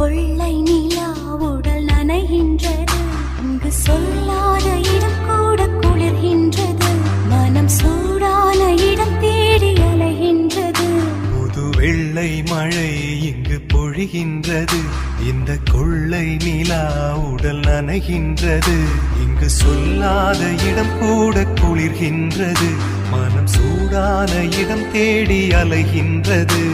கொள்ளை நிலா உடல் நனைகின்றது. இங்கு சொல்லாத இடம் கூட குளிர்கின்றது. மனம் சூடான இடம் தேடி அலைகின்றது. புது வெள்ளை மழை இங்கு பொழிகின்றது. இந்த கொள்ளை நிலா உடல் நனைகின்றது. இங்கு சொல்லாத இடம் கூட குளிர்கின்றது. மனம் சூடான இடம் தேடி அலைகின்றது.